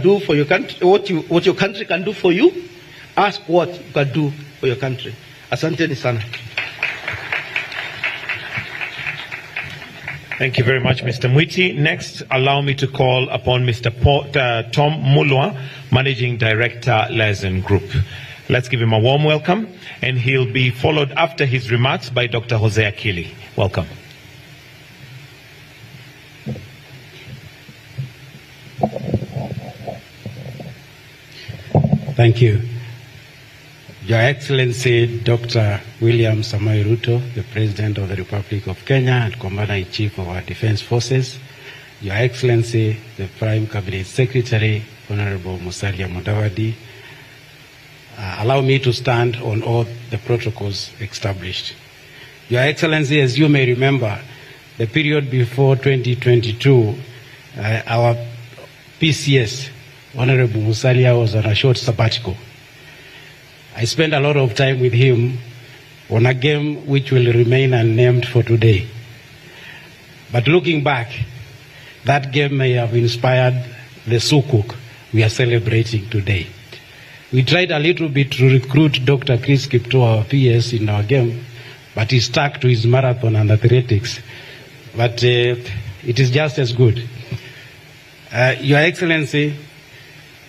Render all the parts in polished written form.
do for your country, what your country can do for you, ask what you can do for your country. Asanteni sana. Thank you very much, Mr. Mwiti. Next, allow me to call upon Mr. Tom Mulwa, Managing Director, Liaison Group. Let's give him a warm welcome, and he'll be followed after his remarks by Dr. Jose Akili. Welcome. Thank you. Your Excellency, Dr. William Samoei Ruto, the President of the Republic of Kenya and Commander-in-Chief of our Defense Forces, Your Excellency, the Prime Cabinet Secretary, Honorable Musalia Mudavadi, allow me to stand on all the protocols established. Your Excellency, as you may remember, the period before 2022, our PCS, Honorable Musalia, was on a short sabbatical. I spent a lot of time with him on a game which will remain unnamed for today. But looking back, that game may have inspired the sukuk we are celebrating today. We tried a little bit to recruit Dr. Chris Kipto, our PS, in our game, but he stuck to his marathon and athletics. But it is just as good. Your Excellency,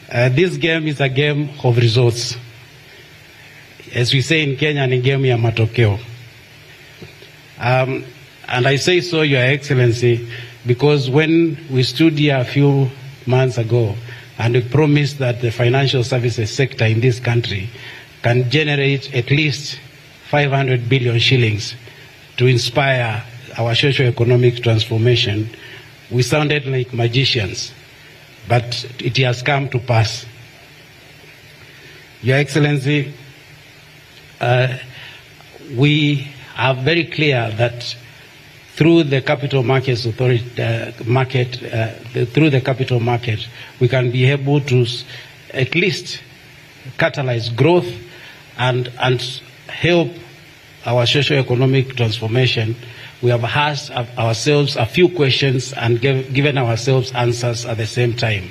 this game is a game of results. As we say in Kenya, ni game ya matokeo. And I say so, Your Excellency, because when we stood here a few months ago and we promised that the financial services sector in this country can generate at least 500 billion shillings to inspire our socio-economic transformation, we sounded like magicians, but it has come to pass. Your Excellency, we are very clear that through the capital markets authority, through the capital market, we can be able to at least catalyze growth and help our socio-economic transformation. We have asked ourselves a few questions and given ourselves answers at the same time.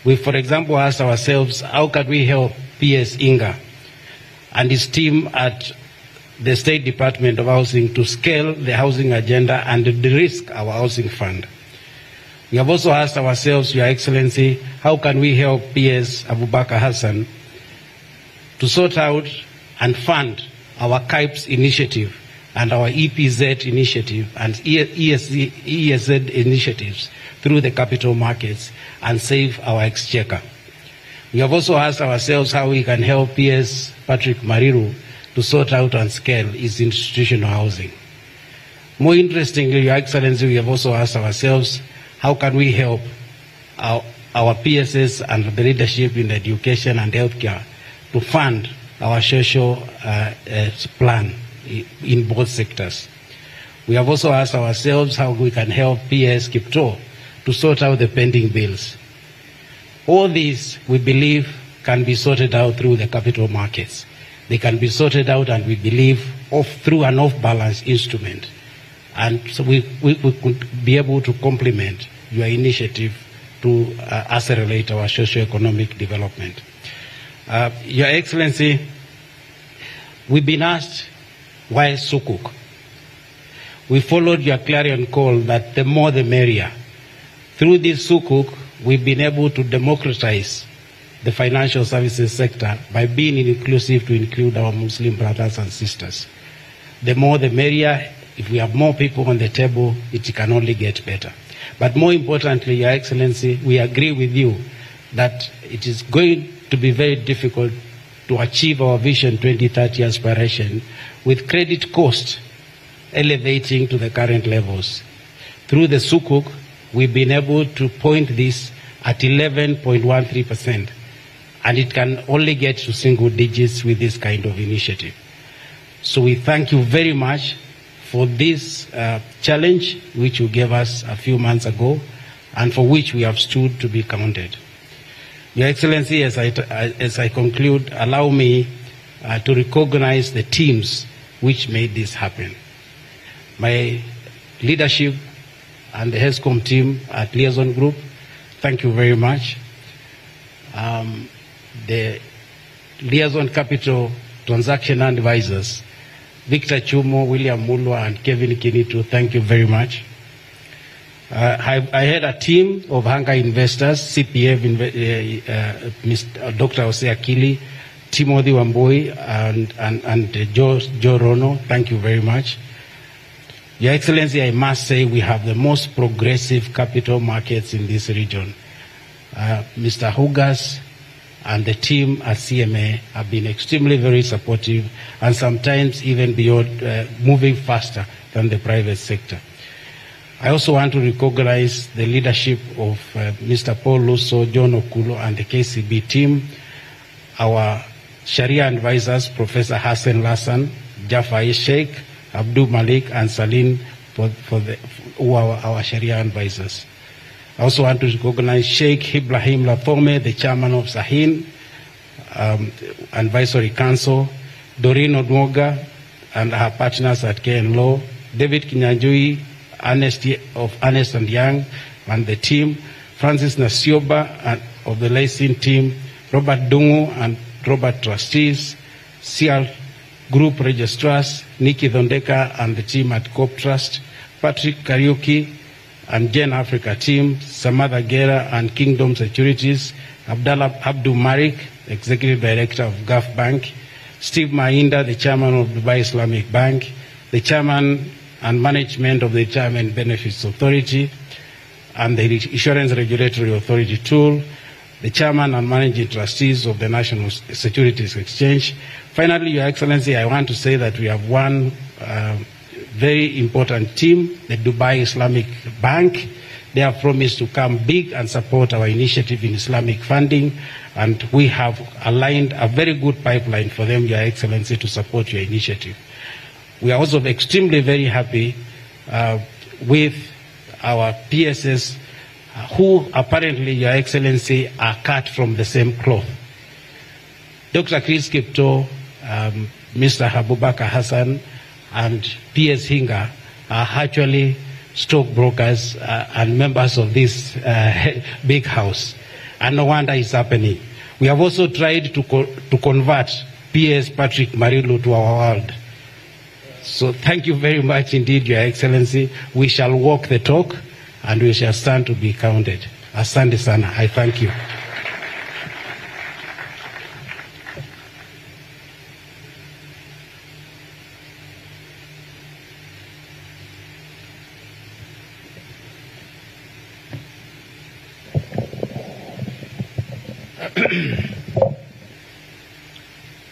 We, for example, asked ourselves, how can we help PS Inga and his team at the State Department of Housing to scale the housing agenda and de-risk our housing fund? We have also asked ourselves, Your Excellency, how can we help PS Abubakar Hassan to sort out and fund our KIPES initiative and our EPZ initiative and ESZ initiatives through the capital markets and save our exchequer? We have also asked ourselves how we can help PS Patrick Mariru to sort out and scale his institutional housing. More interestingly, Your Excellency, we have also asked ourselves, how can we help our PSS and the leadership in education and healthcare to fund our social plan in both sectors? We have also asked ourselves how we can help PS Kipto to sort out the pending bills. All these, we believe, can be sorted out through the capital markets. They can be sorted out, and we believe, through an off-balance instrument. And so we could be able to complement your initiative to accelerate our socio-economic development. Your Excellency, we've been asked, why sukuk? We followed your clarion call that the more the merrier. Through this sukuk, we've been able to democratize the financial services sector by being inclusive to include our Muslim brothers and sisters. The more the merrier. If we have more people on the table, it can only get better. But more importantly, Your Excellency, we agree with you that it is going to be very difficult to achieve our Vision 2030 aspiration with credit cost elevating to the current levels. Through the sukuk, we've been able to point this at 11.13%, and it can only get to single digits with this kind of initiative. So we thank you very much for this challenge which you gave us a few months ago and for which we have stood to be counted. Your Excellency, as I conclude, allow me to recognize the teams which made this happen. My leadership and the HESCOM team at Liaison Group, thank you very much. the Liaison Capital Transaction Advisors, Victor Chumo, William Mulwa, and Kevin Kinitu, thank you very much. I had a team of Hanga investors, CPF, Mr. Dr. Jose Akili, Timothy Wambui, and Joe Rono, thank you very much. Your Excellency, I must say we have the most progressive capital markets in this region. Mr. Hugas and the team at CMA have been extremely very supportive and sometimes even beyond moving faster than the private sector. I also want to recognize the leadership of Mr. Paul Luso, John Okulo, and the KCB team, our Sharia advisors, Professor Hassan Lassan, Jafar Sheikh, Abdul Malik, and Salim, who are our Sharia advisors. I also want to recognize Sheikh Ibrahim Lafome, the chairman of Sahin Advisory Council, Doreen Odwoga, and her partners at KN Law, David Kinyanjui, of Ernest & Young, and the team, Francis Nasioba of the Lacing team, Robert Dungu and Robert Trustees, CL Group Registrars, Nikki Dhondeka and the team at Cope Trust, Patrick Kariuki and Gen Africa team, Samadha Gera and Kingdom Securities, Abdullah Abdul Marik, Executive Director of Gulf Bank, Steve Mainda, the Chairman of Dubai Islamic Bank, the Chairman and Management of the Retirement Benefits Authority and the Insurance Regulatory Authority Tool, the Chairman and Managing Trustees of the National Securities Exchange. Finally, Your Excellency, I want to say that we have one very important team, the Dubai Islamic Bank. They have promised to come big and support our initiative in Islamic funding, and we have aligned a very good pipeline for them, Your Excellency, to support your initiative. We are also extremely very happy with our PSS, who apparently, Your Excellency, are cut from the same cloth. Dr. Chris Kipto, Mr. Habubakar Hassan, and PS Hinga are actually stockbrokers and members of this big house. And no wonder it's happening. We have also tried to convert PS Patrick Marilu to our world. So thank you very much indeed, Your Excellency. We shall walk the talk and we shall stand to be counted. Asante sana. I thank you.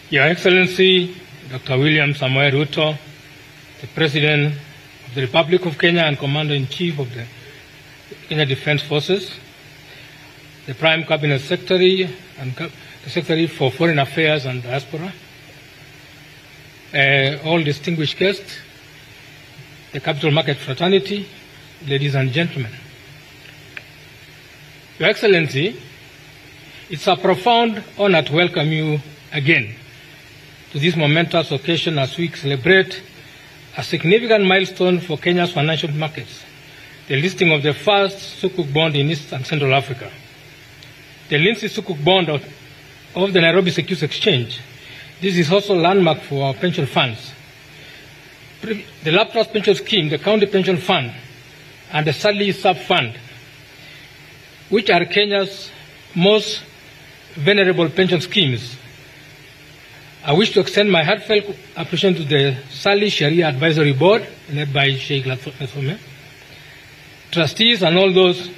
Your Excellency, Dr. William Samoei Ruto, the President of the Republic of Kenya and Commander-in-Chief of the Kenya Defense Forces, the Prime Cabinet Secretary and the Secretary for Foreign Affairs and Diaspora, all distinguished guests, the Capital Market Fraternity, ladies and gentlemen. Your Excellency, it's a profound honor to welcome you again to this momentous occasion as we celebrate a significant milestone for Kenya's financial markets, the listing of the first Sukuk bond in East and Central Africa. The Lindsay Sukuk bond of the Nairobi Securities Exchange. This is also a landmark for our pension funds. The Lab Trust Pension Scheme, the County Pension Fund, and the Sally Sub Fund, which are Kenya's most venerable pension schemes. I wish to extend my heartfelt appreciation to the Sally Sharia Advisory Board, led by Sheikh Lafome, trustees, and all those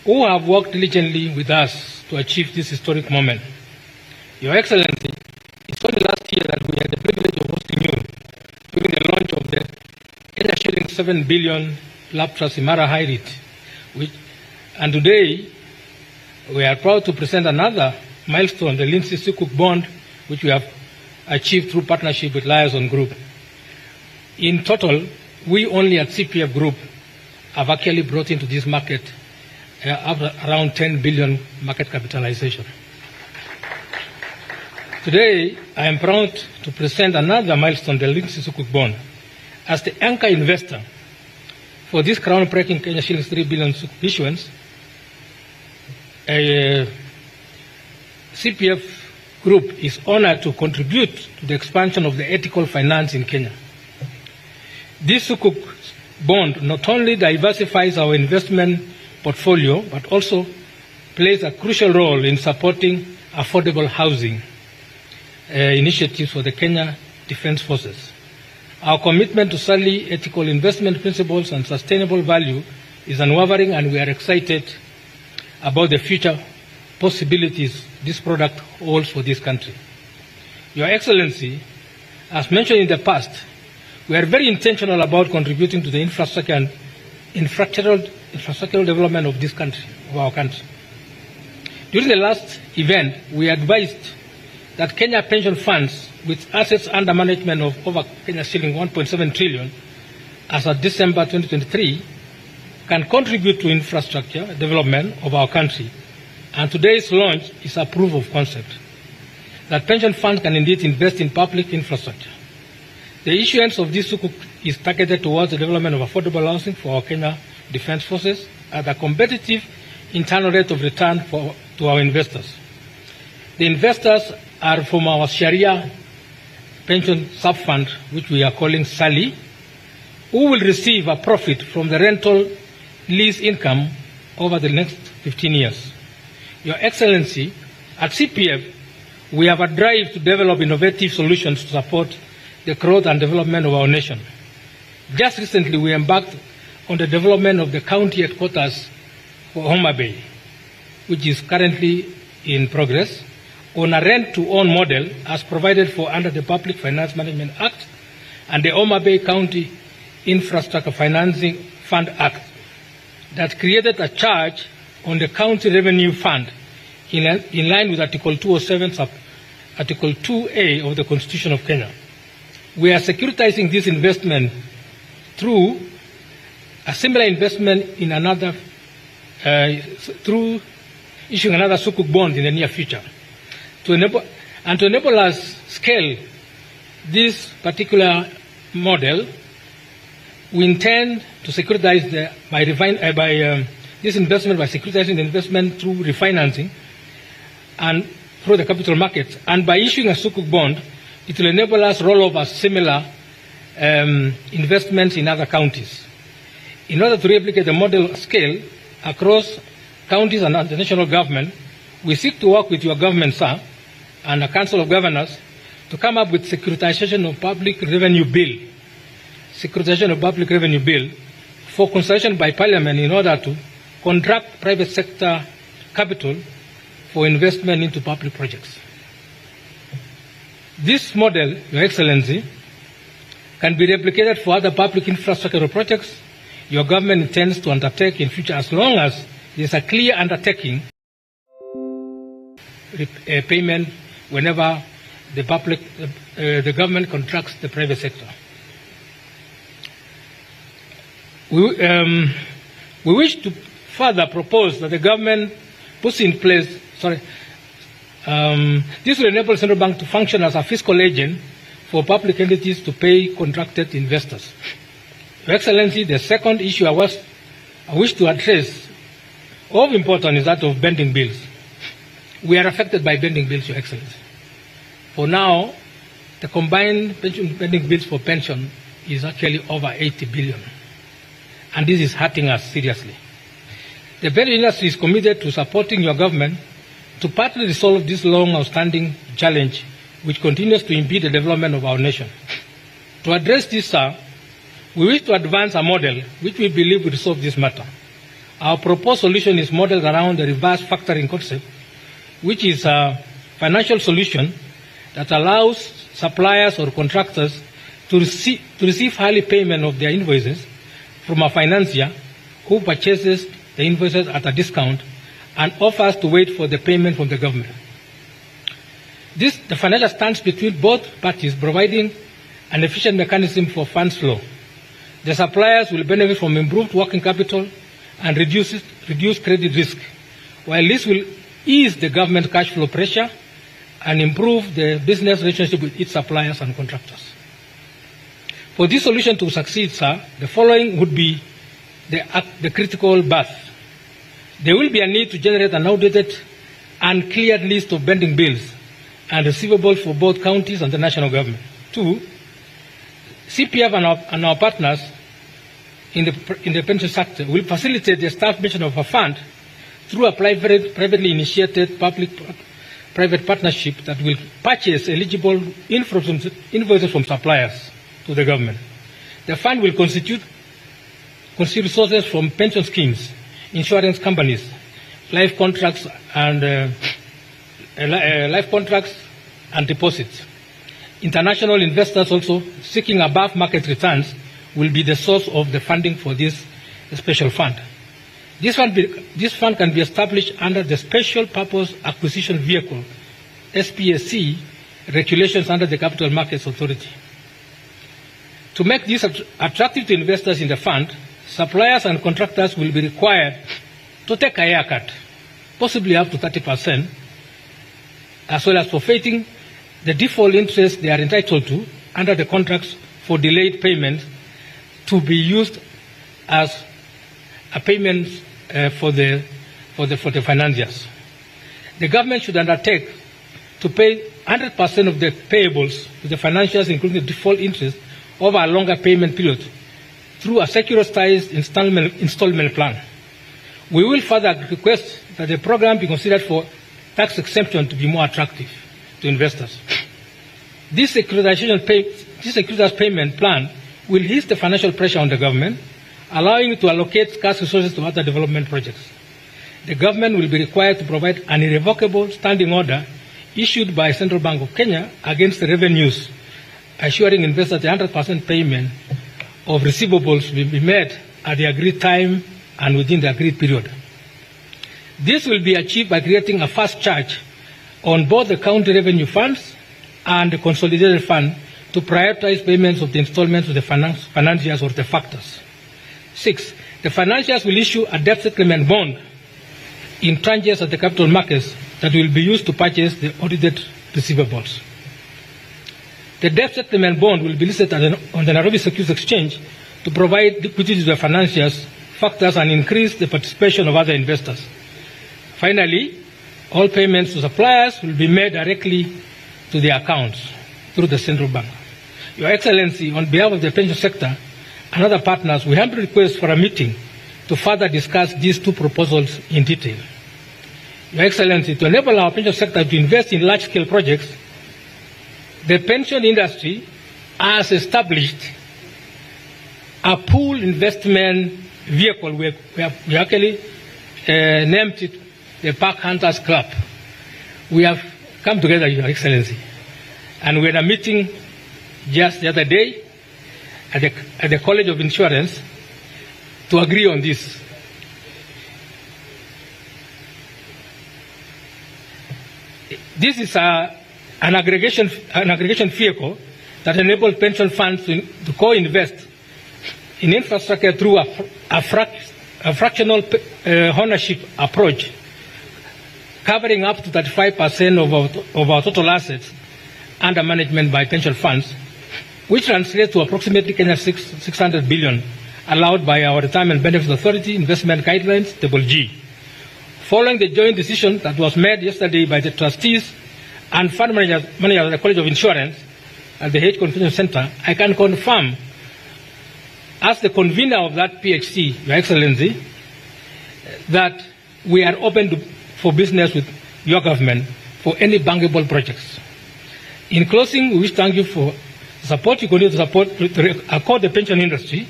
who have worked diligently with us to achieve this historic moment. Your Excellency, it's only last year that we had the privilege of hosting you during the launch of the Kenya shilling 7 billion Lab Trust Imara High REIT, and today we are proud to present another milestone, the Lindsay Sukuk bond, which we have achieved through partnership with Liaison Group. In total, we only at CPF Group have actually brought into this market around 10 billion market capitalization. Today, I am proud to present another milestone, the Lindsay Sukuk bond, as the anchor investor for this groundbreaking Kenya shillings 3 billion issuance. CPF Group is honored to contribute to the expansion of the ethical finance in Kenya. This Sukuk bond not only diversifies our investment portfolio, but also plays a crucial role in supporting affordable housing initiatives for the Kenya Defence Forces. Our commitment to solely ethical investment principles and sustainable value is unwavering, and we are excited about the future possibilities this product holds for this country. Your Excellency, as mentioned in the past, we are very intentional about contributing to the infrastructure and infrastructural development of this country, of our country. During the last event, we advised that Kenya pension funds with assets under management of over Kenya shilling 1.7 trillion as of December 2023 can contribute to infrastructure development of our country. And today's launch is a proof of concept that pension funds can indeed invest in public infrastructure. The issuance of this sukuk is targeted towards the development of affordable housing for our Kenya Defence Forces at a competitive internal rate of return to our investors. The investors are from our Sharia pension sub-fund, which we are calling SALI, who will receive a profit from the rental lease income over the next 15 years. Your Excellency, at CPF, we have a drive to develop innovative solutions to support the growth and development of our nation. Just recently, we embarked on the development of the county headquarters for Homa Bay, which is currently in progress, on a rent-to-own model as provided for under the Public Finance Management Act and the Homa Bay County Infrastructure Financing Fund Act that created a charge on the County Revenue Fund in line with Article 207, Article 2A of the Constitution of Kenya. We are securitizing this investment through a similar investment in another, through issuing another sukuk bond in the near future. To enable us scale this particular model, we intend to securitize this investment by securitizing the investment through refinancing and through the capital markets. And by issuing a sukuk bond, it will enable us roll over similar investments in other counties. In order to replicate the model scale across counties and the national government, we seek to work with your government, sir, and a Council of Governors to come up with securitization of public revenue bill, for consideration by Parliament in order to contract private sector capital for investment into public projects. This model, Your Excellency, can be replicated for other public infrastructure projects your government intends to undertake in future, as long as there is a clear undertaking payment whenever the government contracts the private sector. We wish to further propose that the government puts in place, this will enable the central bank to function as a fiscal agent for public entities to pay contracted investors. Your Excellency, the second issue I wish to address, of importance, is that of bending bills. We are affected by bending bills, Your Excellency. For now, the combined bending bills for pension is actually over 80 billion. And this is hurting us seriously. The pension industry is committed to supporting your government to partly resolve this long outstanding challenge which continues to impede the development of our nation. To address this, sir, we wish to advance a model which we believe will resolve this matter. Our proposed solution is modeled around the reverse factoring concept, which is a financial solution that allows suppliers or contractors to receive early payment of their invoices from a financier who purchases the invoices at a discount and offers to wait for the payment from the government. The financial stands between both parties, providing an efficient mechanism for funds flow. The suppliers will benefit from improved working capital and reduced credit risk, while this will ease the government cash flow pressure and improve the business relationship with its suppliers and contractors. For this solution to succeed, sir, the following would be the critical path. There will be a need to generate an outdated uncleared list of pending bills and receivables for both counties and the national government. 2, CPF and our partners in the pension sector will facilitate the establishment of a fund through a privately initiated public-private partnership that will purchase eligible invoices from suppliers to the government. The fund will constitute resources from pension schemes, insurance companies, life contracts and deposits. International investors also seeking above market returns will be the source of the funding for this special fund. This fund can be established under the Special Purpose Acquisition Vehicle, SPAC, regulations under the Capital Markets Authority. To make this attractive to investors in the fund, suppliers and contractors will be required to take a haircut, possibly up to 30%, as well as forfeiting the default interest they are entitled to under the contracts for delayed payments to be used as a payment for the financiers. The government should undertake to pay 100% of the payables to the financiers, including the default interest, over a longer payment period through a securitized installment plan. We will further request that the program be considered for tax exemption to be more attractive to investors. This securitized payment plan will ease the financial pressure on the government, allowing it to allocate scarce resources to other development projects. The government will be required to provide an irrevocable standing order issued by Central Bank of Kenya against the revenues, assuring investors the 100% payment of receivables will be made at the agreed time and within the agreed period. This will be achieved by creating a fast charge on both the county revenue funds and the consolidated fund to prioritize payments of the installments to the financiers or the factors. 6, the financiers will issue a debt settlement bond in tranches at the capital markets that will be used to purchase the audited receivables. The debt settlement bond will be listed on the Nairobi Securities Exchange to provide liquidity to the financiers, factors, and increase the participation of other investors. Finally, all payments to suppliers will be made directly to their accounts through the central bank. Your Excellency, on behalf of the pension sector and other partners, we humbly request for a meeting to further discuss these two proposals in detail. Your Excellency, to enable our pension sector to invest in large-scale projects, the pension industry has established a pool investment vehicle. We actually named it the Park Hunters Club. We have come together, Your Excellency, and we had a meeting just the other day at the College of Insurance to agree on this. This is an aggregation vehicle that enables pension funds to co-invest in infrastructure through a fractional ownership approach, covering up to 35% of our total assets under management by pension funds, which translates to approximately 600 billion allowed by our Retirement Benefits Authority Investment Guidelines, G. Following the joint decision that was made yesterday by the trustees and fund managers of the College of Insurance at the H Convention Center, I can confirm, as the convener of that PHC, Your Excellency, that we are open for business with your government for any bankable projects. In closing, we wish to thank you for the support you continue to accord the pension industry,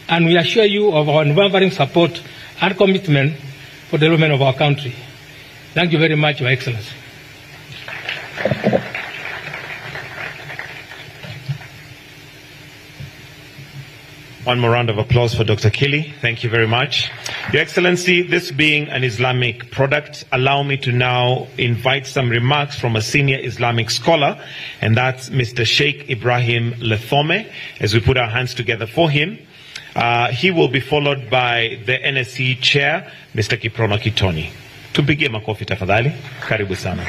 and we assure you of our unwavering support and commitment for the development of our country. Thank you very much, Your Excellency. One more round of applause for Dr. Kili. Thank you very much. Your Excellency, this being an Islamic product, allow me to now invite some remarks from a senior Islamic scholar, and that's Mr. Sheikh Ibrahim Lethome, as we put our hands together for him. He will be followed by the NSC chair, Mr. Kiprono Kitoni. Tupigie makofi tafadhali. Karibu sana.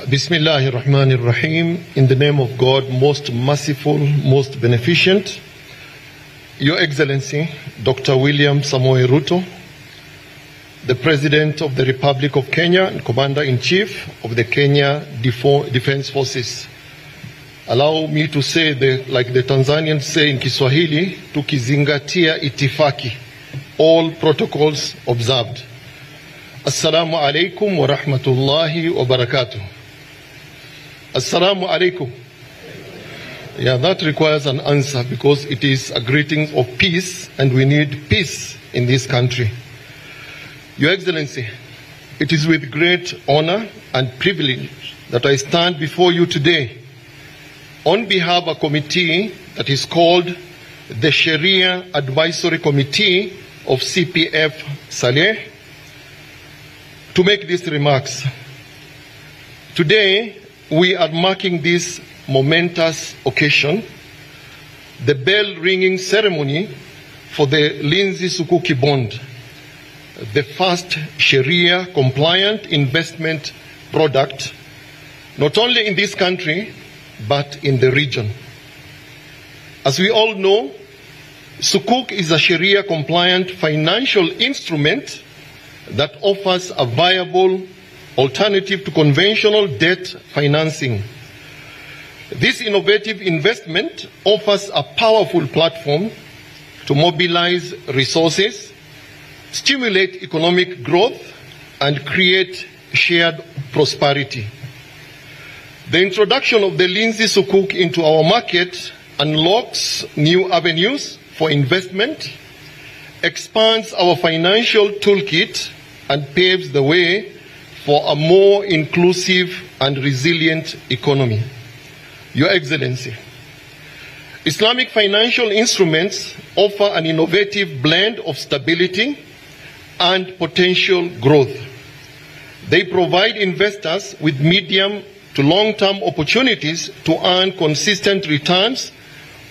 Bismillahir Rahmanir Rahim. In the name of God, most merciful, most beneficent. Your Excellency, Dr. William Samoei Ruto, the President of the Republic of Kenya and Commander-in-Chief of the Kenya Defense Forces. Allow me to say, like the Tanzanians say in Kiswahili, tukizingatia itifaki, all protocols observed. Assalamu alaikum wa rahmatullahi wa barakatuh. Assalamu alaikum. Yeah, that requires an answer because it is a greeting of peace and we need peace in this country. Your Excellency, it is with great honor and privilege that I stand before you today on behalf of a committee that is called the Sharia Advisory Committee of CPF Saleh to make these remarks. Today, we are marking this momentous occasion, the bell-ringing ceremony for the Lindsay Sukuki bond, the first Sharia-compliant investment product, not only in this country, but in the region. As we all know, Sukuk is a Sharia-compliant financial instrument that offers a viable alternative to conventional debt financing. This innovative investment offers a powerful platform to mobilize resources, stimulate economic growth, and create shared prosperity. The introduction of the Lindsay Sukuk into our market unlocks new avenues for investment, expands our financial toolkit, and paves the way for a more inclusive and resilient economy. Your Excellency, Islamic financial instruments offer an innovative blend of stability and potential growth. They provide investors with medium to long-term opportunities to earn consistent returns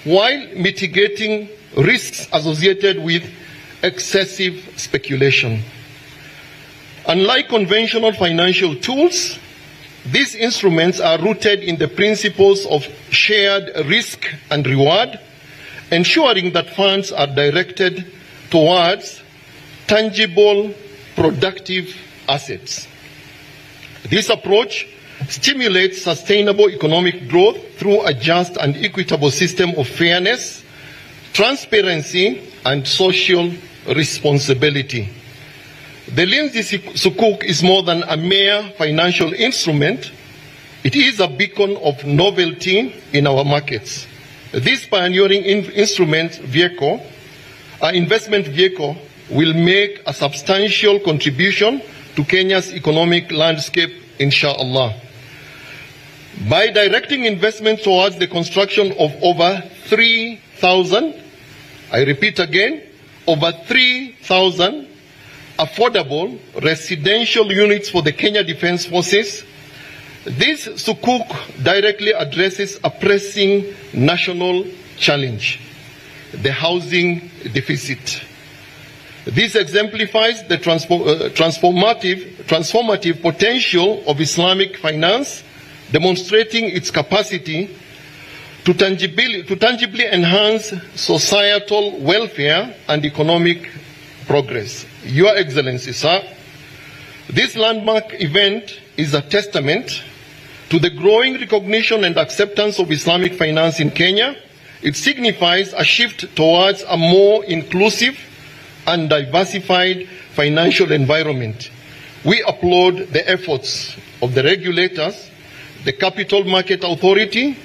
while mitigating risks associated with excessive speculation. Unlike conventional financial tools, these instruments are rooted in the principles of shared risk and reward, ensuring that funds are directed towards tangible, productive assets. This approach stimulates sustainable economic growth through a just and equitable system of fairness, transparency, and social responsibility. The Lindsay Sukuk is more than a mere financial instrument. It is a beacon of novelty in our markets. This pioneering investment vehicle will make a substantial contribution to Kenya's economic landscape, inshallah. By directing investment towards the construction of over 3,000, I repeat again, over 3,000 affordable residential units for the Kenya Defense Forces, this Sukuk directly addresses a pressing national challenge, the housing deficit. This exemplifies the transformative potential of Islamic finance, demonstrating its capacity to tangibly enhance societal welfare and economic progress. Your Excellency, sir, this landmark event is a testament to the growing recognition and acceptance of Islamic finance in Kenya. It signifies a shift towards a more inclusive and diversified financial environment. We applaud the efforts of the regulators, the Capital Market Authority,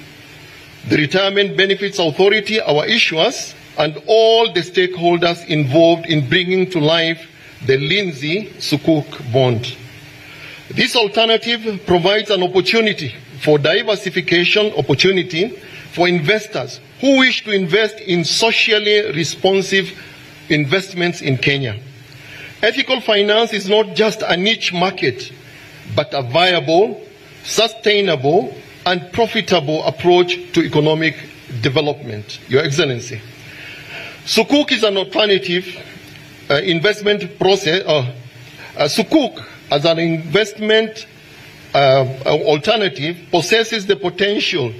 the Retirement Benefits Authority, our issuers, and all the stakeholders involved in bringing to life the Lindsay Sukuk bond. This alternative provides an opportunity for diversification, opportunity for investors who wish to invest in socially responsive investments in Kenya. Ethical finance is not just a niche market, but a viable, sustainable, and profitable approach to economic development. Your Excellency, Sukuk is an alternative investment process. Sukuk as an investment alternative possesses the potential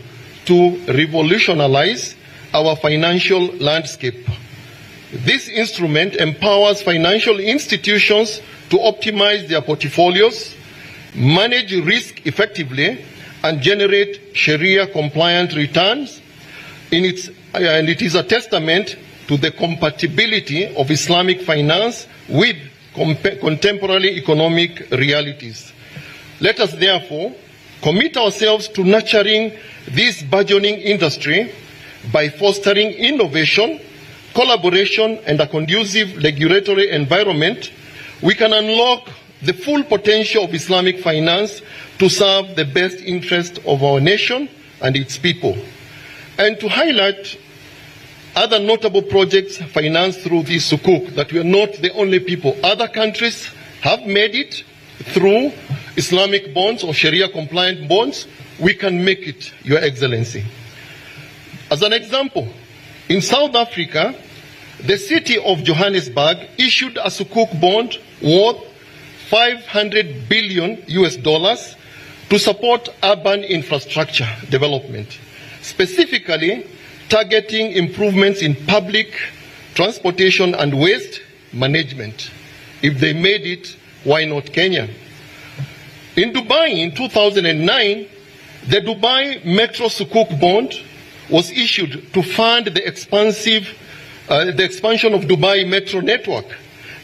to revolutionize our financial landscape. This instrument empowers financial institutions to optimize their portfolios, manage risk effectively, and generate Sharia-compliant returns. And it is a testament to the compatibility of Islamic finance with contemporary economic realities. Let us therefore commit ourselves to nurturing this burgeoning industry by fostering innovation, collaboration, and a conducive regulatory environment. We can unlock the full potential of Islamic finance to serve the best interest of our nation and its people. And to highlight other notable projects financed through this sukuk, that we are not the only people. Other countries have made it through Islamic bonds or Sharia-compliant bonds. We can make it, Your Excellency. As an example, in South Africa, the city of Johannesburg issued a sukuk bond worth $500 billion to support urban infrastructure development, specifically targeting improvements in public transportation and waste management. If they made it, why not Kenya? In Dubai in 2009, the Dubai Metro Sukuk bond was issued to fund the expansion of Dubai Metro network,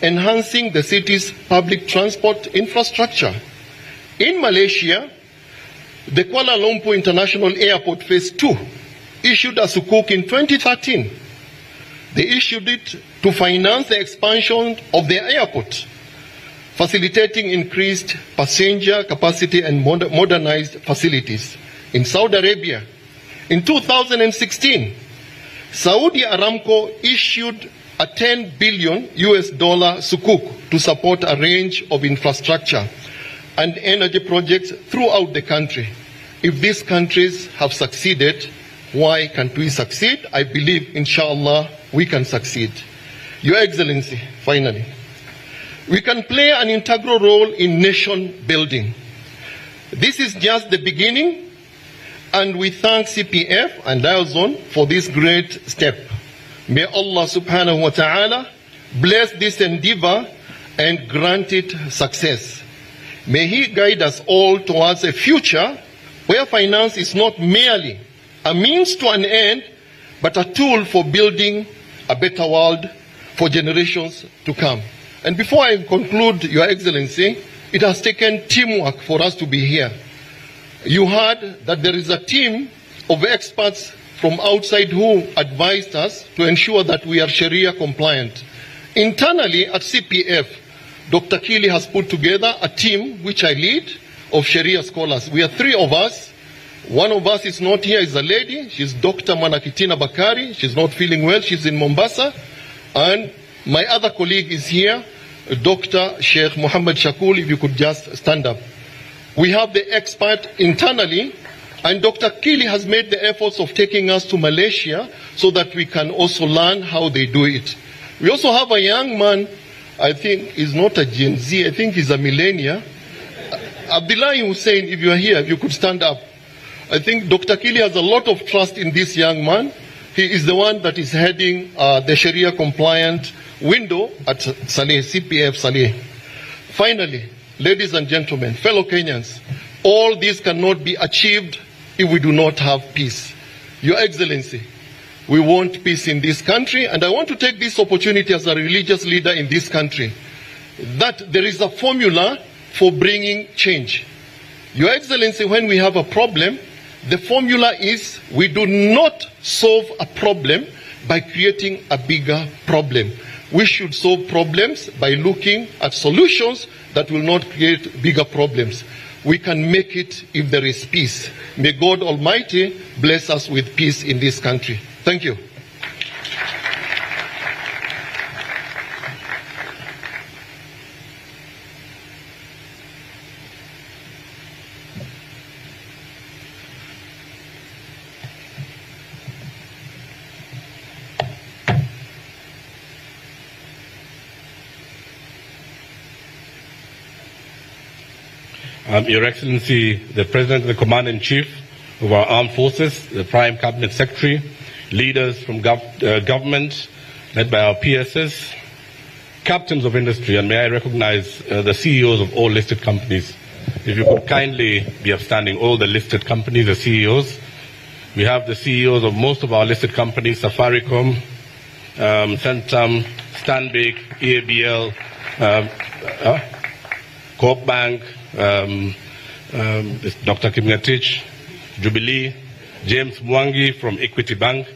enhancing the city's public transport infrastructure. In Malaysia, the Kuala Lumpur International Airport Phase 2 issued a sukuk in 2013. They issued it to finance the expansion of their airport, facilitating increased passenger capacity and modernized facilities. In Saudi Arabia, in 2016, Saudi Aramco issued a $10 billion sukuk to support a range of infrastructure and energy projects throughout the country. If these countries have succeeded, why can't we succeed? I believe, inshallah, we can succeed. Your Excellency, finally, we can play an integral role in nation building. This is just the beginning, and we thank CPF and Diozone for this great step. May Allah subhanahu wa ta'ala bless this endeavor and grant it success. May He guide us all towards a future where finance is not merely a means to an end, but a tool for building a better world for generations to come. And before I conclude, Your Excellency, it has taken teamwork for us to be here. You heard that there is a team of experts from outside who advised us to ensure that we are Sharia compliant. Internally at CPF, Dr. Kili has put together a team which I lead of Sharia scholars. We are three of us. One of us is not here, is a lady. She's Dr. Manakitina Bakari. She's not feeling well. She's in Mombasa. And my other colleague is here, Dr. Sheikh Muhammad Shakul, if you could just stand up. We have the expert internally, and Dr. Kili has made the efforts of taking us to Malaysia so that we can also learn how they do it. We also have a young man, I think he's not a Gen Z, I think he's a millennial. Abdullah Hussein, if you are here, if you could stand up. I think Dr. Kili has a lot of trust in this young man. He is the one that is heading the Sharia compliant window at Saleh, CPF Saleh. Finally, ladies and gentlemen, fellow Kenyans, all this cannot be achieved if we do not have peace. Your Excellency, we want peace in this country, and I want to take this opportunity as a religious leader in this country, that there is a formula for bringing change. Your Excellency, when we have a problem, the formula is we do not solve a problem by creating a bigger problem. We should solve problems by looking at solutions that will not create bigger problems. We can make it if there is peace. May God Almighty bless us with peace in this country. Thank you. Your Excellency, the President, the Commander-in-Chief of our Armed Forces, the Prime Cabinet Secretary, leaders from government, led by our PSs, captains of industry, and may I recognize the CEOs of all listed companies. If you could kindly be upstanding, all the listed companies, the CEOs. We have the CEOs of most of our listed companies, Safaricom, Centum, Stanbic, EABL, Coop Bank, Dr. Kimngatich, Jubilee, James Mwangi from Equity Bank.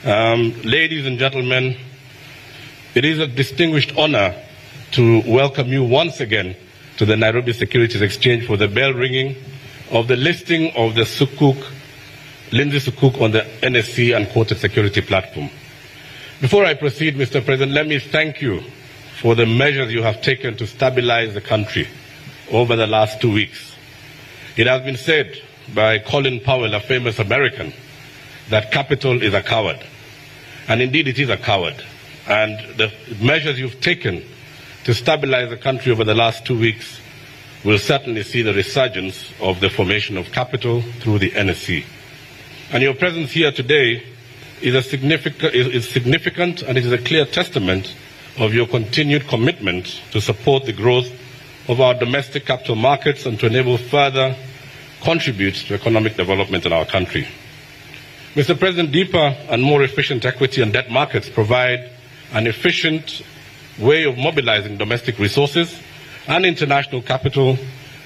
Ladies and gentlemen, it is a distinguished honor to welcome you once again to the Nairobi Securities Exchange for the bell ringing of the listing of the Lindsay Sukuk on the NSE and quoted security platform. Before I proceed, Mr. President, let me thank you for the measures you have taken to stabilize the country over the last 2 weeks. It has been said by Colin Powell, a famous American, that capital is a coward. And indeed it is a coward. And the measures you've taken to stabilize the country over the last 2 weeks will certainly see the resurgence of the formation of capital through the NSE. And your presence here today is significant, and it is a clear testament of your continued commitment to support the growth of our domestic capital markets and to enable further contribute to economic development in our country. Mr. President, deeper and more efficient equity and debt markets provide an efficient way of mobilizing domestic resources and international capital,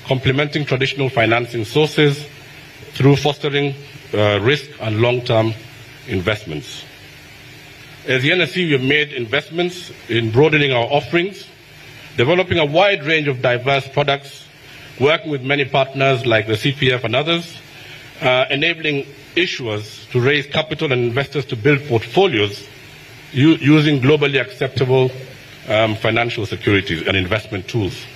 complementing traditional financing sources through fostering risk and long-term investments. As the NSE, we have made investments in broadening our offerings, developing a wide range of diverse products, working with many partners like the CPF and others, enabling issuers to raise capital and investors to build portfolios using globally acceptable financial securities and investment tools.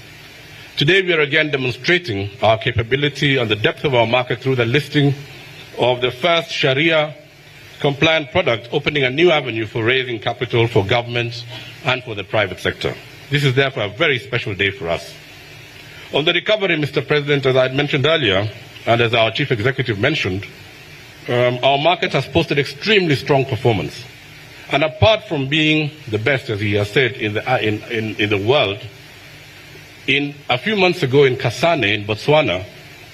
Today we are again demonstrating our capability and the depth of our market through the listing of the first Sharia-compliant product, opening a new avenue for raising capital for government and for the private sector. This is therefore a very special day for us. On the recovery, Mr. President, as I had mentioned earlier, and as our Chief Executive mentioned, our market has posted extremely strong performance. And apart from being the best, as he has said, in the world, a few months ago in Kasane, in Botswana,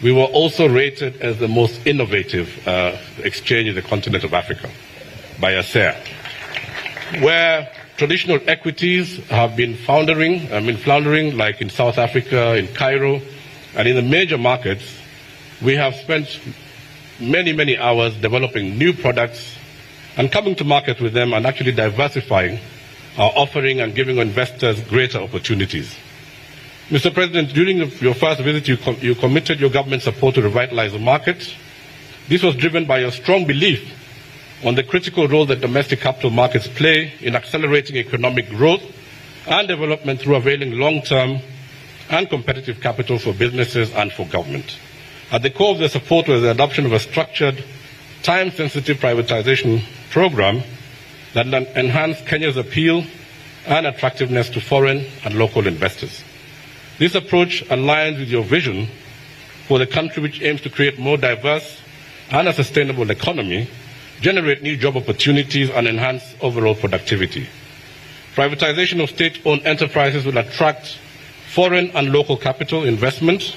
we were also rated as the most innovative exchange in the continent of Africa by ASEA, where traditional equities have been floundering, like in South Africa, in Cairo, and in the major markets. We have spent many, many hours developing new products and coming to market with them and actually diversifying our offering and giving investors greater opportunities. Mr. President, during your first visit, you committed your government support to revitalize the market. This was driven by your strong belief on the critical role that domestic capital markets play in accelerating economic growth and development through availing long-term and competitive capital for businesses and for government. At the core of the support was the adoption of a structured, time-sensitive privatization program that enhanced Kenya's appeal and attractiveness to foreign and local investors. This approach aligns with your vision for the country, which aims to create more diverse and a sustainable economy, generate new job opportunities, and enhance overall productivity. Privatization of state-owned enterprises will attract foreign and local capital investment,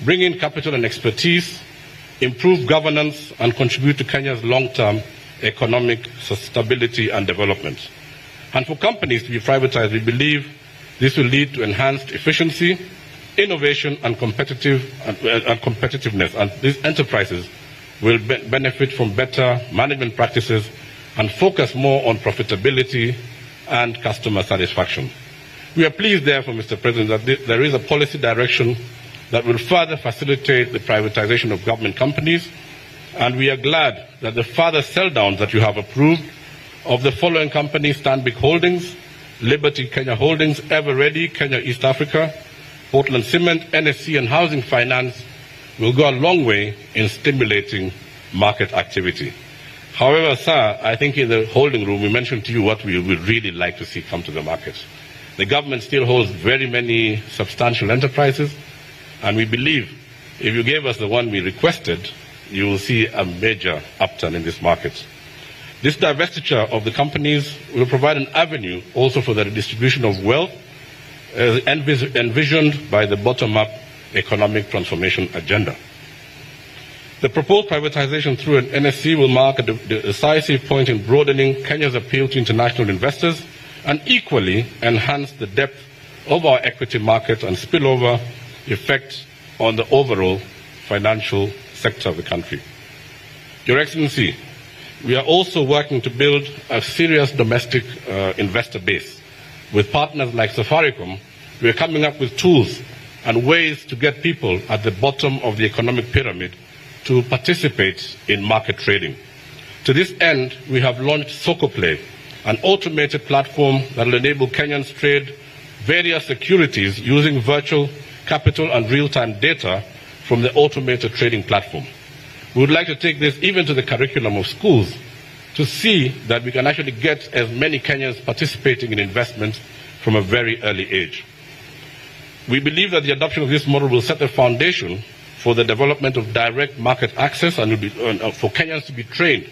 bring in capital and expertise, improve governance, and contribute to Kenya's long-term economic stability and development. And for companies to be privatized, we believe this will lead to enhanced efficiency, innovation, and competitiveness. And these enterprises will benefit from better management practices and focus more on profitability and customer satisfaction. We are pleased, therefore, Mr. President, that there is a policy direction that will further facilitate the privatization of government companies, and we are glad that the further sell-downs that you have approved of the following companies: Stanbic Holdings, Liberty Kenya Holdings, Ever Ready, Kenya East Africa, Portland Cement, NSC, and Housing Finance will go a long way in stimulating market activity. However, sir, I think in the holding room we mentioned to you what we would really like to see come to the market. The government still holds very many substantial enterprises, and we believe if you gave us the one we requested, you will see a major upturn in this market. This divestiture of the companies will provide an avenue also for the redistribution of wealth as envisioned by the bottom-up economic transformation agenda. The proposed privatization through an NSE will mark a decisive point in broadening Kenya's appeal to international investors and equally enhance the depth of our equity market and spillover effect on the overall financial sector of the country. Your Excellency, we are also working to build a serious domestic investor base. With partners like Safaricom, we are coming up with tools and ways to get people at the bottom of the economic pyramid to participate in market trading. To this end, we have launched SocoPlay, an automated platform that will enable Kenyans to trade various securities using virtual capital and real-time data from the automated trading platform. We would like to take this even to the curriculum of schools to see that we can actually get as many Kenyans participating in investments from a very early age. We believe that the adoption of this model will set a foundation for the development of direct market access and will be, for Kenyans to be trained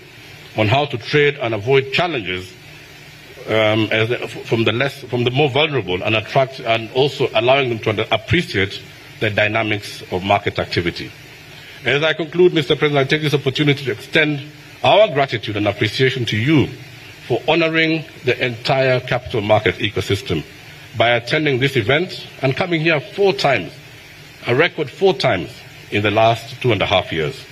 on how to trade and avoid challenges from the more vulnerable and attract and also allowing them to appreciate the dynamics of market activity. As I conclude, Mr. President, I take this opportunity to extend our gratitude and appreciation to you for honoring the entire capital market ecosystem by attending this event and coming here 4 times, a record 4 times in the last 2.5 years.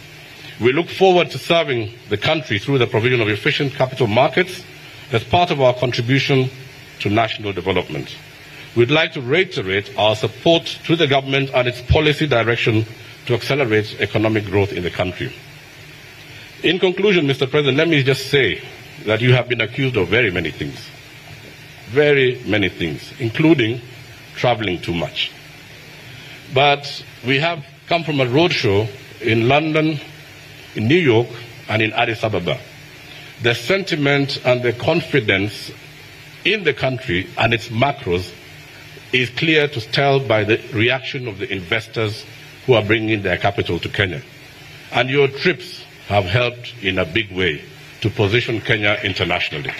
We look forward to serving the country through the provision of efficient capital markets as part of our contribution to national development. We'd like to reiterate our support to the government and its policy direction to accelerate economic growth in the country. In conclusion, Mr. President, let me just say that you have been accused of very many things, including traveling too much. But we have come from a roadshow in London, in New York, and in Addis Ababa. The sentiment and the confidence in the country and its macros is clear to tell by the reaction of the investors who are bringing their capital to Kenya. And your trips have helped in a big way to position Kenya internationally.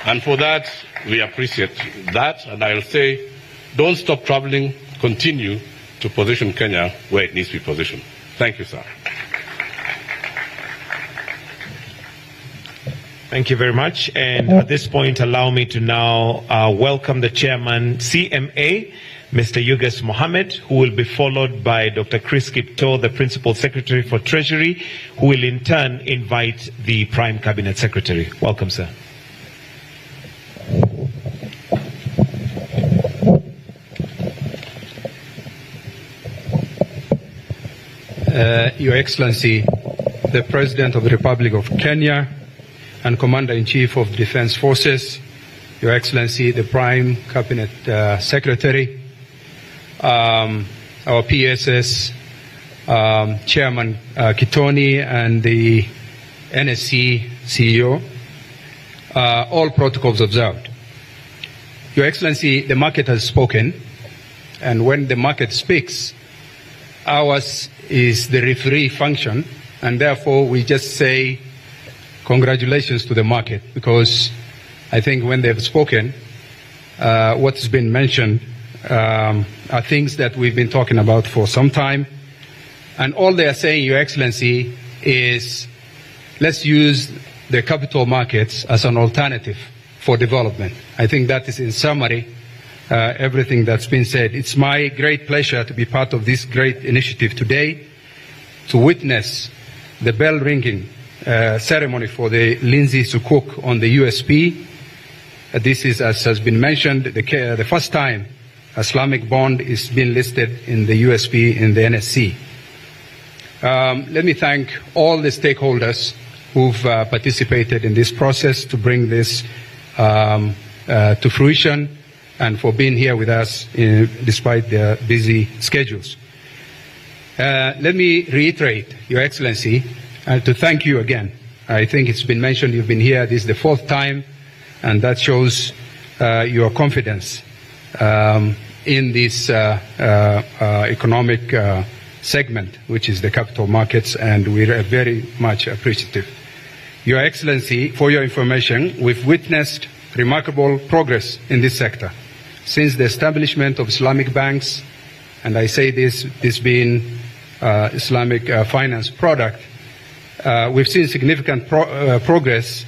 And for that, we appreciate that. And I'll say, don't stop traveling, continue to position Kenya where it needs to be positioned. Thank you, sir. Thank you very much. And at this point, allow me to now welcome the chairman, CMA, Mr. Yuges Mohammed, who will be followed by Dr. Chris Kipto, the Principal Secretary for Treasury, who will in turn invite the Prime Cabinet Secretary. Welcome, sir. Your Excellency, the President of the Republic of Kenya and Commander-in-Chief of Defense Forces, Your Excellency, the Prime Cabinet Secretary, our PSS, Chairman Kitoni, and the NSC CEO, all protocols observed. Your Excellency, the market has spoken, and when the market speaks, ours is the referee function, and therefore we just say congratulations to the market, because I think when they've spoken, what's been mentioned are things that we've been talking about for some time. And all they are saying, Your Excellency, is let's use the capital markets as an alternative for development. I think that is, in summary, everything that's been said. It's my great pleasure to be part of this great initiative today, to witness the bell-ringing ceremony for the Lindsay Sukuk on the USP. This is, as has been mentioned, the first time Islamic bond is being listed in the USP in the NSC. Let me thank all the stakeholders who've participated in this process to bring this to fruition, and for being here with us despite their busy schedules. Let me reiterate, Your Excellency, to thank you again. I think it's been mentioned you've been here. This is the 4th time, and that shows your confidence in this economic segment, which is the capital markets, and we're very much appreciative. Your Excellency, for your information, we've witnessed remarkable progress in this sector. Since the establishment of Islamic banks, and I say this being Islamic finance product, we've seen significant progress,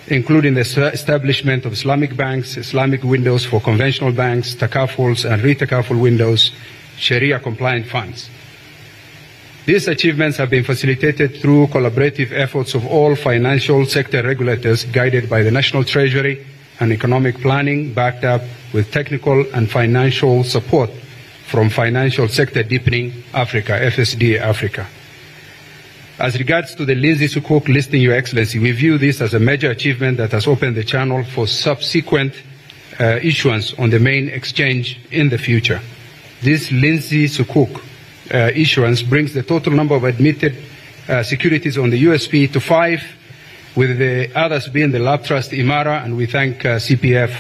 including the establishment of Islamic banks, Islamic windows for conventional banks, takafuls and re-takaful windows, Sharia-compliant funds. These achievements have been facilitated through collaborative efforts of all financial sector regulators, guided by the National Treasury and economic planning, backed up with technical and financial support from Financial Sector Deepening Africa, FSD Africa. As regards to the Lindsay Sukuk listing, Your Excellency, we view this as a major achievement that has opened the channel for subsequent issuance on the main exchange in the future. This Lindsay Sukuk issuance brings the total number of admitted securities on the USP to 5, with the others being the Lab Trust Imara, and we thank CPF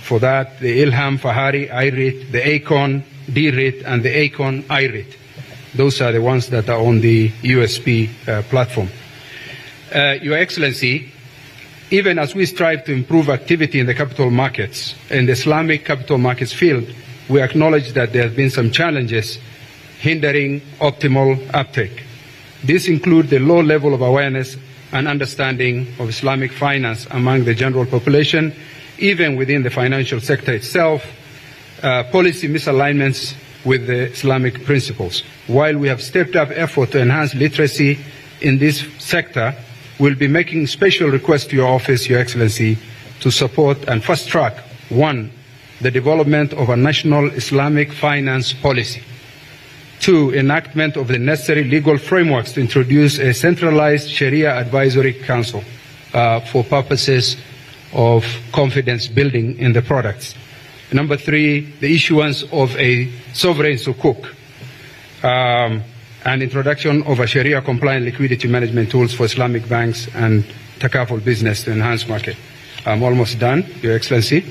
for that, the Ilham Fahari IRIT, the Acon DRIT, and the Acon IRIT. Those are the ones that are on the USP platform. Your Excellency, even as we strive to improve activity in the capital markets, in the Islamic capital markets field, we acknowledge that there have been some challenges hindering optimal uptake. These include the low level of awareness and understanding of Islamic finance among the general population, even within the financial sector itself, policy misalignments with the Islamic principles. While we have stepped up effort to enhance literacy in this sector, we'll be making special requests to your office, Your Excellency, to support and fast-track, 1, the development of a national Islamic finance policy. 2, enactment of the necessary legal frameworks to introduce a centralized Sharia advisory council for purposes of confidence building in the products. Number 3, the issuance of a sovereign sukuk and introduction of a Sharia-compliant liquidity management tools for Islamic banks and takaful business to enhance market. I'm almost done, Your Excellency.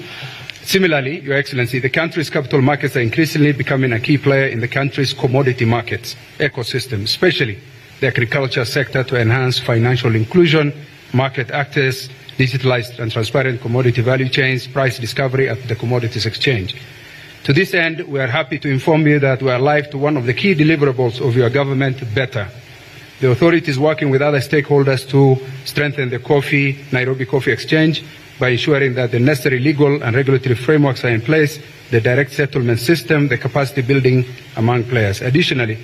Similarly, Your Excellency, the country's capital markets are increasingly becoming a key player in the country's commodity markets ecosystem, especially the agriculture sector, to enhance financial inclusion, market access, digitalized and transparent commodity value chains, price discovery at the Commodities Exchange. To this end, we are happy to inform you that we are live to one of the key deliverables of your government, BETTER. The authority is working with other stakeholders to strengthen the Nairobi Coffee Exchange by ensuring that the necessary legal and regulatory frameworks are in place, the direct settlement system, the capacity building among players. Additionally,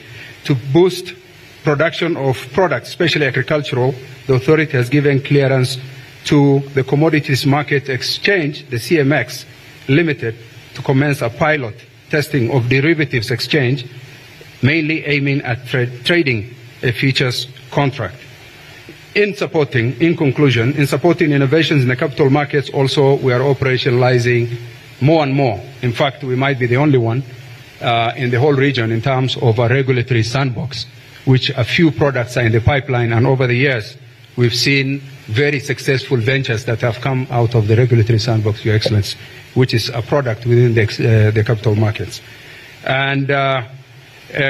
to boost production of products, especially agricultural, the authority has given clearance to the Commodities Market Exchange, the CMX Limited, to commence a pilot testing of derivatives exchange, mainly aiming at trading a futures contract. In conclusion, in supporting innovations in the capital markets, also we are operationalizing more and more. In fact, we might be the only one in the whole region in terms of a regulatory sandbox, which a few products are in the pipeline, and over the years we've seen very successful ventures that have come out of the regulatory sandbox, Your Excellency, which is a product within the capital markets. And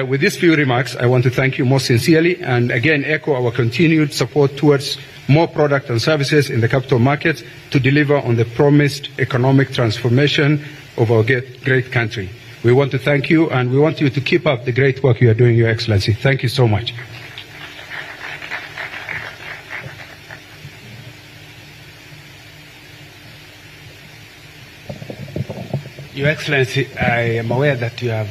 with these few remarks, I want to thank you most sincerely and again echo our continued support towards more product and services in the capital markets to deliver on the promised economic transformation of our great country. We want to thank you, and we want you to keep up the great work you are doing, Your Excellency. Thank you so much. Your Excellency, I am aware that you have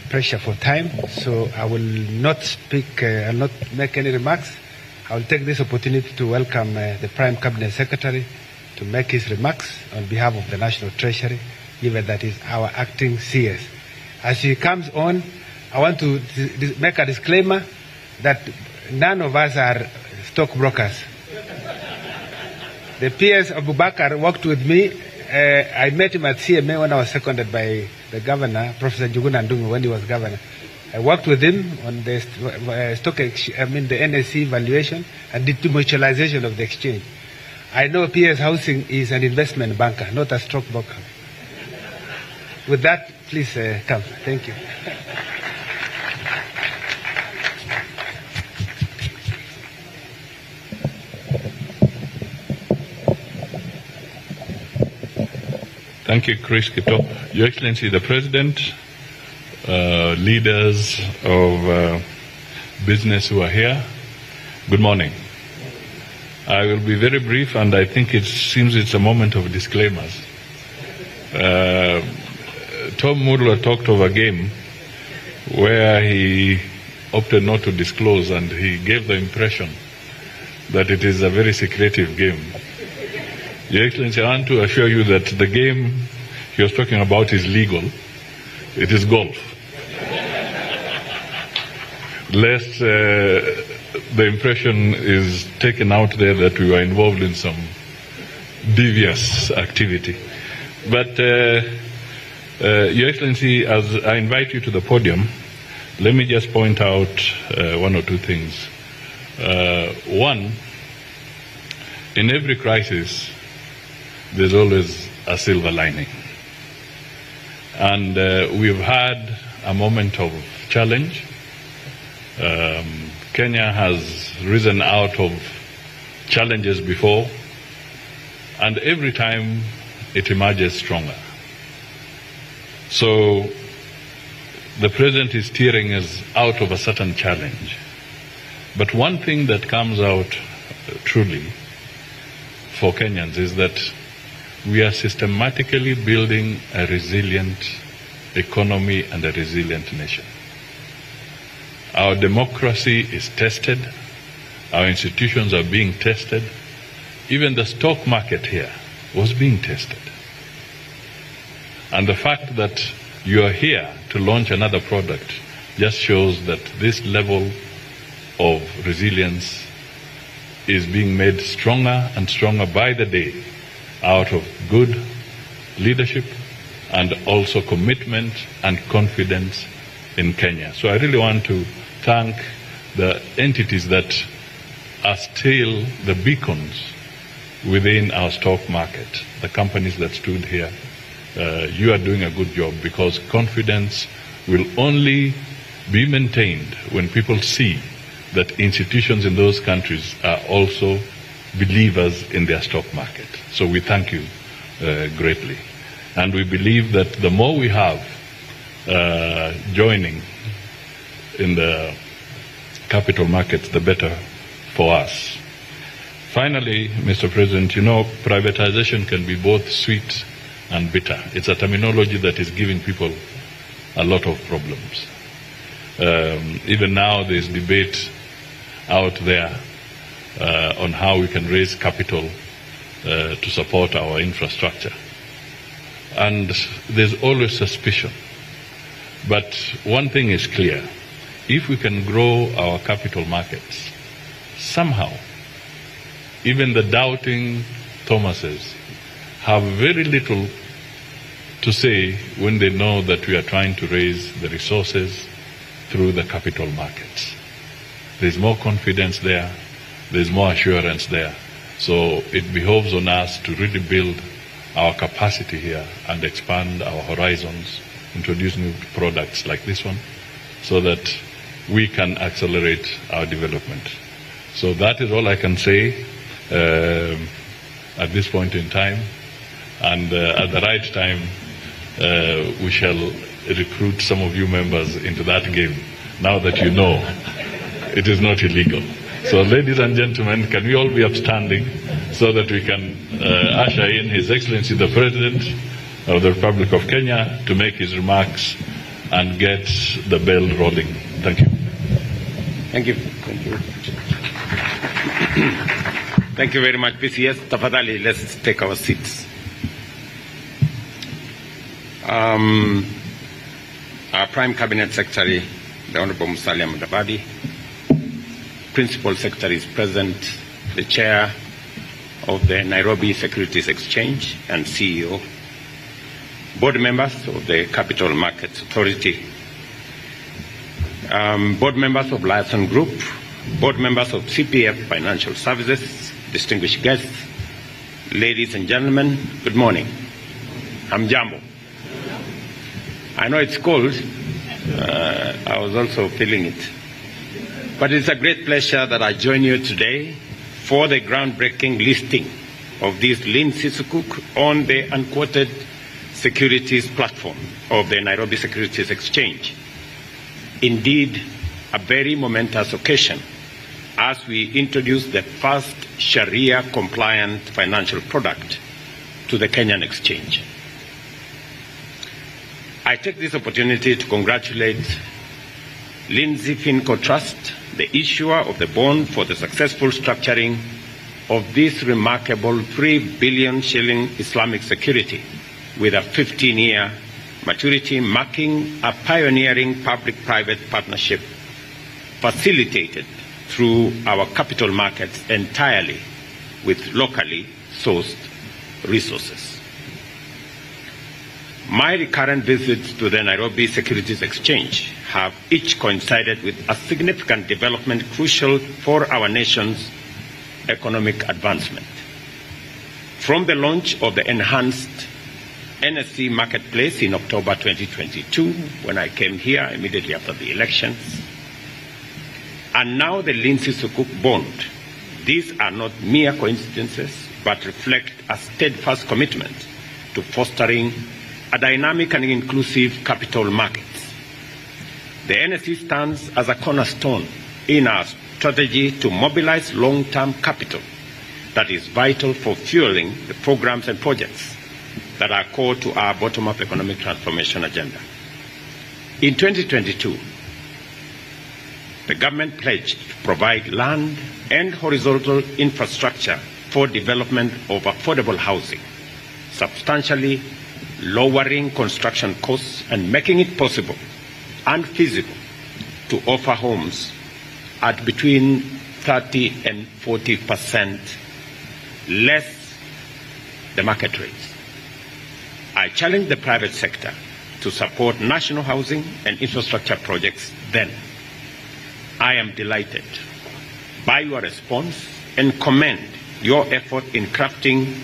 pressure for time, so I will not speak, I will not make any remarks. I will take this opportunity to welcome the Prime Cabinet Secretary to make his remarks on behalf of the National Treasury, given that is our acting CS. As he comes on, I want to make a disclaimer that none of us are stockbrokers. The PS Abubakar worked with me. I met him at CMA when I was seconded by the governor, Professor Njuguna Ndung'u, when he was governor. I worked with him on the the NSC valuation and the demutualization of the exchange. I know PS Housing is an investment banker, not a stockbroker. With that, please come. Thank you. Thank you, Chris Kito. Your Excellency, the President, leaders of business who are here, good morning. I will be very brief, and I think it seems it's a moment of disclaimers. Tom Mulwa talked of a game where he opted not to disclose, and he gave the impression that it is a very secretive game. Your Excellency, I want to assure you that the game he was talking about is legal. It is golf. Lest the impression is taken out there that we were involved in some devious activity. But Your Excellency, as I invite you to the podium, let me just point out one or two things. One, in every crisis, there's always a silver lining. And we've had a moment of challenge. Kenya has risen out of challenges before, and every time it emerges stronger. So the President is steering us out of a certain challenge. But one thing that comes out truly for Kenyans is that we are systematically building a resilient economy and a resilient nation. Our democracy is tested. Our institutions are being tested. Even the stock market here was being tested. And the fact that you are here to launch another product just shows that this level of resilience is being made stronger and stronger by the day out of good leadership and also commitment and confidence in Kenya. So I really want to thank the entities that are still the beacons within our stock market, the companies that stood here. You are doing a good job, because confidence will only be maintained when people see that institutions in those countries are also believers in their stock market. So we thank you greatly. And we believe that the more we have joining in the capital markets, the better for us. Finally, Mr. President, you know, privatization can be both sweet and bitter. It's a terminology that is giving people a lot of problems. Even now there's debate out there on how we can raise capital to support our infrastructure. And there's always suspicion. But one thing is clear. If we can grow our capital markets, somehow, even the doubting Thomases have very little to say when they know that we are trying to raise the resources through the capital markets. There's more confidence there, there's more assurance there. So it behoves on us to really build our capacity here and expand our horizons, introduce new products like this one, so that we can accelerate our development. So that is all I can say at this point in time. And at the right time, we shall recruit some of you members into that game, now that you know it is not illegal. So ladies and gentlemen, can we all be upstanding so that we can usher in His Excellency the President of the Republic of Kenya to make his remarks and get the bell rolling. Thank you. Thank you. Thank you. Thank you very much, PCS. Tafadhali, let's take our seats. Our Prime Cabinet Secretary, the Honorable Musalia Mudavadi, Principal Secretary is present, the Chair of the Nairobi Securities Exchange and CEO, board members of the Capital Markets Authority, board members of Liaison Group, board members of CPF Financial Services, distinguished guests, ladies and gentlemen, good morning. I'm Jambo. I know it's cold. I was also feeling it. But it's a great pleasure that I join you today for the groundbreaking listing of this Lean Sisukuk on the unquoted securities platform of the Nairobi Securities Exchange. Indeed, a very momentous occasion as we introduce the first Sharia-compliant financial product to the Kenyan exchange. I take this opportunity to congratulate Lindsay Finco Trust, the issuer of the bond, for the successful structuring of this remarkable 3 billion shilling Islamic security with a 15-year maturity, marking a pioneering public-private partnership facilitated through our capital markets entirely with locally sourced resources. My recurrent visits to the Nairobi Securities Exchange have each coincided with a significant development crucial for our nation's economic advancement. From the launch of the enhanced NSE marketplace in October 2022, when I came here immediately after the elections, and now the Lindsay Sukuk bond, these are not mere coincidences, but reflect a steadfast commitment to fostering a dynamic and inclusive capital markets. The NSE stands as a cornerstone in our strategy to mobilize long-term capital that is vital for fueling the programs and projects that are core to our bottom-up economic transformation agenda. In 2022, the government pledged to provide land and horizontal infrastructure for development of affordable housing, substantially lowering construction costs and making it possible and feasible to offer homes at between 30 and 40% less the market rates. I challenged the private sector to support national housing and infrastructure projects then. I am delighted by your response and commend your effort in crafting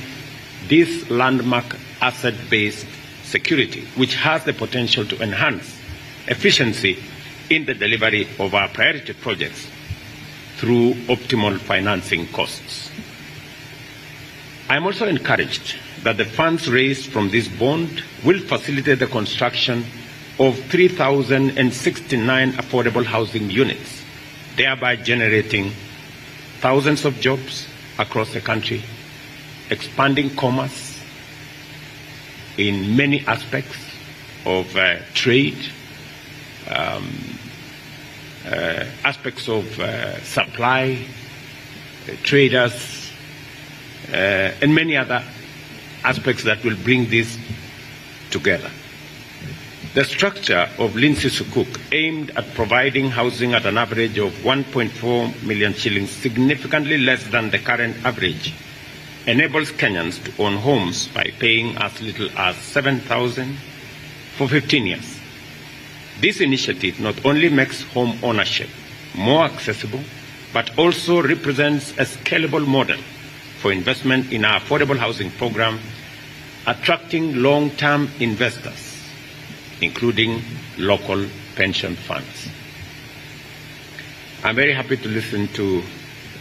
this landmark asset-based security, which has the potential to enhance efficiency in the delivery of our priority projects through optimal financing costs. I am also encouraged that the funds raised from this bond will facilitate the construction of 3,069 affordable housing units, thereby generating thousands of jobs across the country, expanding commerce in many aspects of trade, aspects of supply, traders, and many other aspects that will bring this together. The structure of Lindsay Sukuk, aimed at providing housing at an average of 1.4 million shillings, significantly less than the current average, enables Kenyans to own homes by paying as little as 7,000 for 15 years. This initiative not only makes home ownership more accessible, but also represents a scalable model for investment in our affordable housing program, attracting long-term investors, including local pension funds. I'm very happy to listen to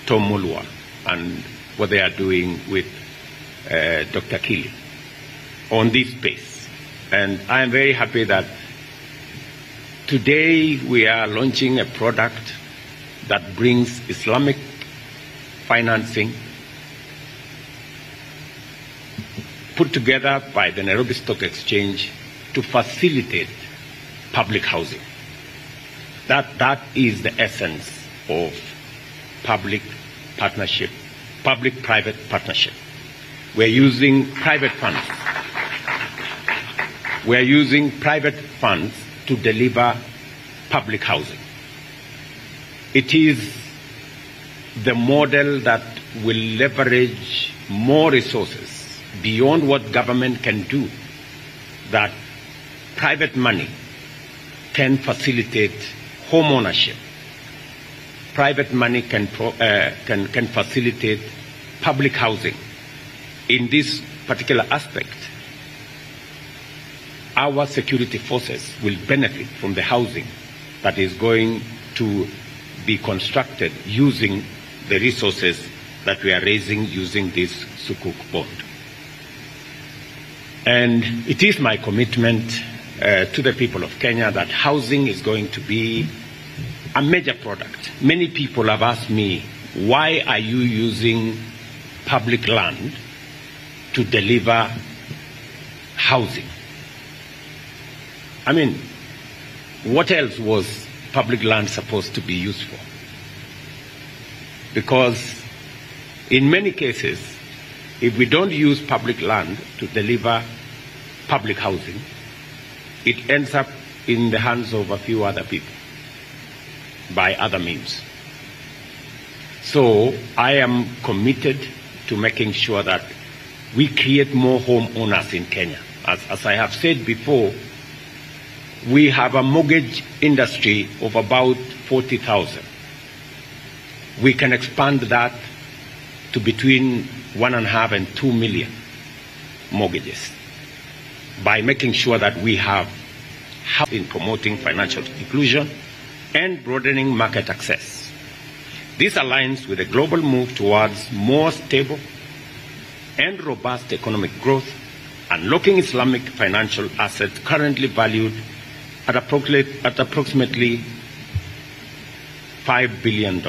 Tom Mulwa and what they are doing with Dr. Kili on this space. And I am very happy that today we are launching a product that brings Islamic financing put together by the Nairobi Stock Exchange to facilitate public housing. That is the essence of public partnership, public-private partnership. We're using private funds. We're using private funds to deliver public housing. It is the model that will leverage more resources beyond what government can do, that private money can facilitate home ownership. Private money can facilitate public housing. In this particular aspect, our security forces will benefit from the housing that is going to be constructed using the resources that we are raising using this Sukuk bond. And it is my commitment to the people of Kenya that housing is going to be a major product. Many people have asked me, why are you using public land to deliver housing? I mean, what else was public land supposed to be used for? Because in many cases, if we don't use public land to deliver public housing, it ends up in the hands of a few other people by other means. So I am committed to making sure that we create more homeowners in Kenya. As I have said before, we have a mortgage industry of about 40,000. We can expand that to between 1.5 and 2 million mortgages by making sure that we have in promoting financial inclusion and broadening market access. This aligns with the global move towards more stable and robust economic growth, unlocking Islamic financial assets currently valued at approximately $5 billion.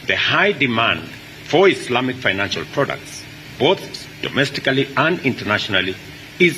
The high demand for Islamic financial products, both domestically and internationally, is